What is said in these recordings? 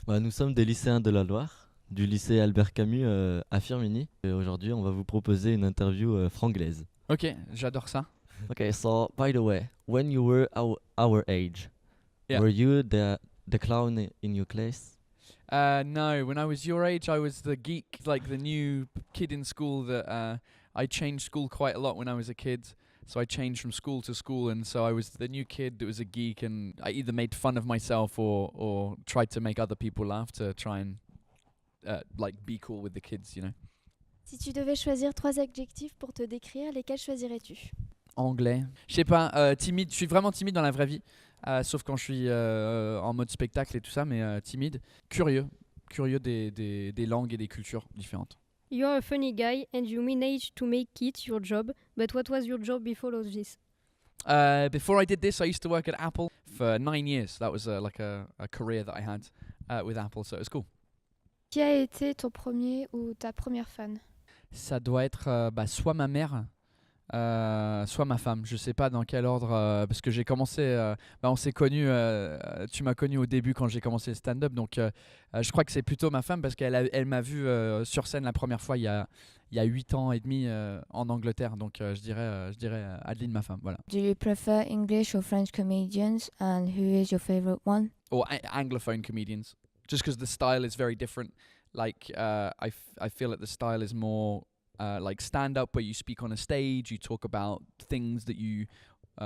Bah, nous sommes des lycéens de la Loire, du lycée Albert Camus à Firminy. Et aujourd'hui, on va vous proposer une interview franglaise. Ok, j'adore ça. Okay, so by the way, when you were our age, Yeah. were you the clown in your class? No, when I was your age, I was the geek, like the new kid in school that I changed school quite a lot when I was a kid. So I changed from school to school, and so I was the new kid that was a geek, and I either made fun of myself or tried to make other people laugh to try and like be cool with the kids, you know. Si tu devais choisir 3 adjectifs pour te décrire, lesquels choisirais-tu? Anglais. Je sais pas, timide. Je suis vraiment timide dans la vraie vie, sauf quand je suis en mode spectacle et tout ça, mais timide. Curieux des langues et des cultures différentes. You're a funny guy and you managed to make it your job, but what was your job before all this? Before I did this, I used to work at Apple for 9 years. That was like a career that I had with Apple, so it was cool. Qui a été ton premier ou ta première fan? Ça doit être soit ma mère, soit ma femme. Je sais pas dans quel ordre, parce que j'ai commencé. On s'est connus. Tu m'as connu au début quand j'ai commencé le stand-up, donc je crois que c'est plutôt ma femme parce elle m'a vu sur scène la première fois il y a 8 ans et demi en Angleterre. Donc je dirais Adeline, ma femme. Voilà. Do you prefer English or French comedians, and who is your favorite one? Or anglophone comedians, just because the style is very different. Like I feel that the style is more like stand-up, where you speak on a stage, you talk about things that you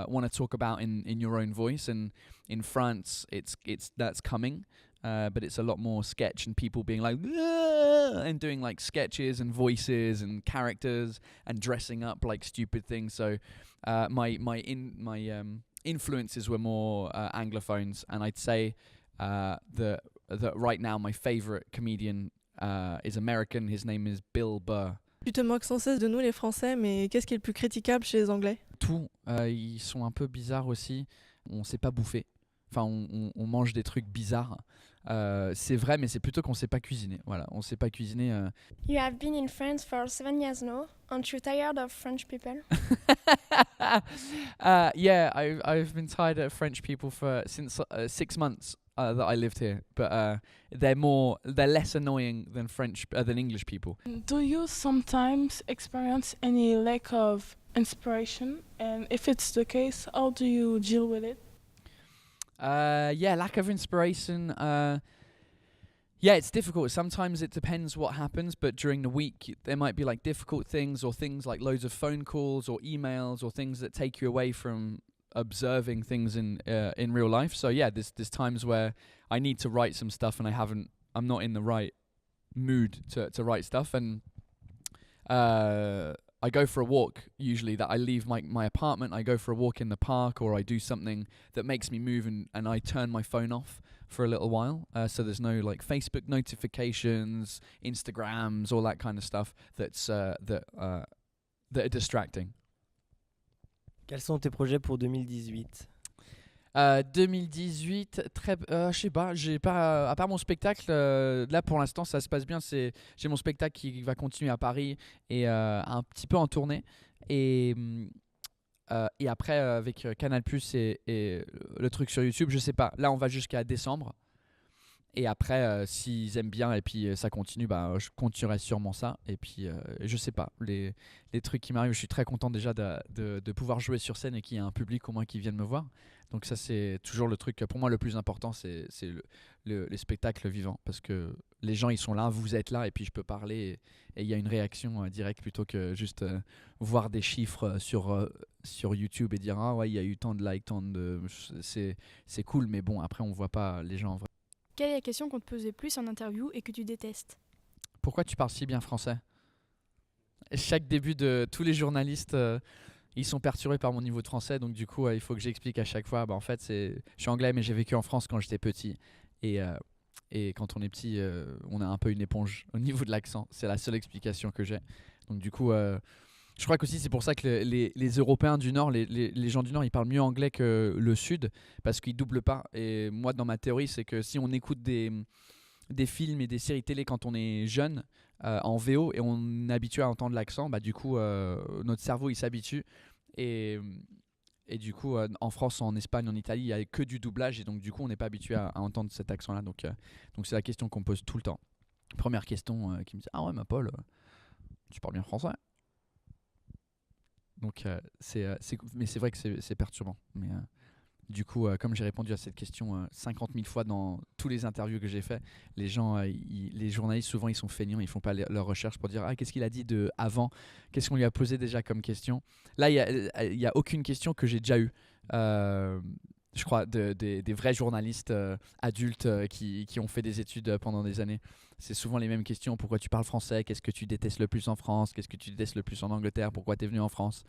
want to talk about in your own voice. And in France, it's that's coming, but it's a lot more sketch and people being like "Ah!" and doing like sketches and voices and characters and dressing up like stupid things. So my influences were more anglophones, and I'd say that right now my favorite comedian is American. His name is Bill Burr. Tu te moques sans cesse de nous les Français, mais qu'est-ce qui est le plus critiquable chez les Anglais? Tout, ils sont un peu bizarres aussi. On sait pas bouffer. Enfin, on mange des trucs bizarres. C'est vrai, mais c'est plutôt qu'on sait pas cuisiner. Voilà, on sait pas cuisiner. You have been in France for 7 years now. Aren't you tired of French people? Yeah, I've been tired of French people since 6 months that I lived here, but they're less annoying than English people. Do you sometimes experience any lack of inspiration? And if it's the case, how do you deal with it? Yeah, lack of inspiration. Yeah, it's difficult. Sometimes it depends what happens, but during the week there might be like difficult things or things like loads of phone calls or emails or things that take you away from observing things in real life. So yeah, there's times where I need to write some stuff and I'm not in the right mood to write stuff, and I go for a walk. Usually that I leave my apartment, I go for a walk in the park, or I do something that makes me move, and I turn my phone off for a little while, so there's no like Facebook notifications, Instagrams, all that kind of stuff that are distracting. Quels sont tes projets pour 2018? 2018, je sais pas, j'ai pas, à part mon spectacle, là pour l'instant ça se passe bien. J'ai mon spectacle qui va continuer à Paris et un petit peu en tournée, et après avec Canal+ et le truc sur YouTube, je sais pas. Là on va jusqu'à décembre. Et après, s'ils aiment bien et puis ça continue, je continuerai sûrement ça. Et puis, je sais pas, les trucs qui m'arrivent, je suis très content déjà de pouvoir jouer sur scène et qu'il y ait un public au moins qui vienne me voir. Donc ça, c'est toujours le truc, pour moi, le plus important, c'est les spectacles vivants. Parce que les gens, ils sont là, vous êtes là, et puis je peux parler et il y a une réaction directe plutôt que juste voir des chiffres sur YouTube et dire « Ah ouais, il y a eu tant de likes, tant de… » C'est cool, mais bon, après, on voit pas les gens en vrai. Quelle est la question qu'on te posait plus en interview et que tu détestes? Pourquoi tu parles si bien français? Chaque début de tous les journalistes, ils sont perturbés par mon niveau de français, donc du coup, il faut que j'explique à chaque fois. En fait, je suis anglais, mais j'ai vécu en France quand j'étais petit. Et quand on est petit, on a un peu une éponge au niveau de l'accent. C'est la seule explication que j'ai. Donc du coup, je crois qu'aussi c'est pour ça que les Européens du Nord, les gens du Nord, ils parlent mieux anglais que le Sud, parce qu'ils doublent pas. Et moi, dans ma théorie, c'est que si on écoute des films et des séries télé quand on est jeune, en VO, et on est habitué à entendre l'accent, du coup, notre cerveau, il s'habitue. Et Et du coup, en France, en Espagne, en Italie, il n'y a que du doublage. Et donc, du coup, on n'est pas habitué à entendre cet accent-là. Donc, c'est la question qu'on me pose tout le temps. Première question qui me dit: ah ouais, ma Paul, tu parles bien français? Donc, mais c'est vrai que c'est perturbant. Mais du coup, comme j'ai répondu à cette question 50 000 fois dans tous les interviews que j'ai fait, les gens, les journalistes, souvent, ils sont feignants, ils font pas leurs recherches pour dire: ah, qu'est-ce qu'il a dit de avant, qu'est-ce qu'on lui a posé déjà comme question. Là, il y a aucune question que j'ai déjà eue. Je crois des vrais journalistes adultes qui ont fait des études pendant des années. C'est souvent les mêmes questions: pourquoi tu parles français, qu'est-ce que tu détestes le plus en France, qu'est-ce que tu détestes le plus en Angleterre, pourquoi tu es venu en France.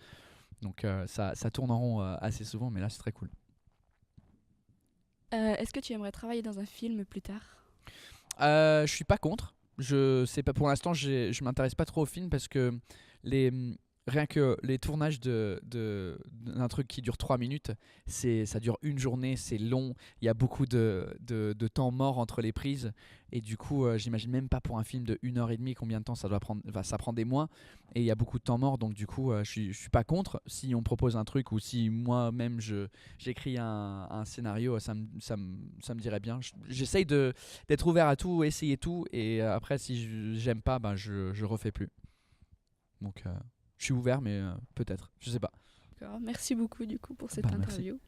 Donc ça tourne en rond assez souvent, mais là c'est très cool. Est-ce que tu aimerais travailler dans un film plus tard? Je suis pas contre. Je sais pas, pour l'instant, je m'intéresse pas trop au film parce que rien que les tournages d'un truc qui dure 3 minutes, ça dure une journée, c'est long, il y a beaucoup de temps mort entre les prises. Et du coup, j'imagine même pas pour un film de 1h30 combien de temps ça doit prendre. Ça prend des mois et il y a beaucoup de temps mort. Donc du coup, je suis pas contre. Si on propose un truc ou si moi-même j'écris un scénario, ça me dirait bien. J'essaye d'être ouvert à tout, essayer tout. Et après, si j'aime pas, je refais plus. Donc je suis ouvert, mais peut-être, je sais pas. D'accord. Merci beaucoup du coup pour cette Merci. interview.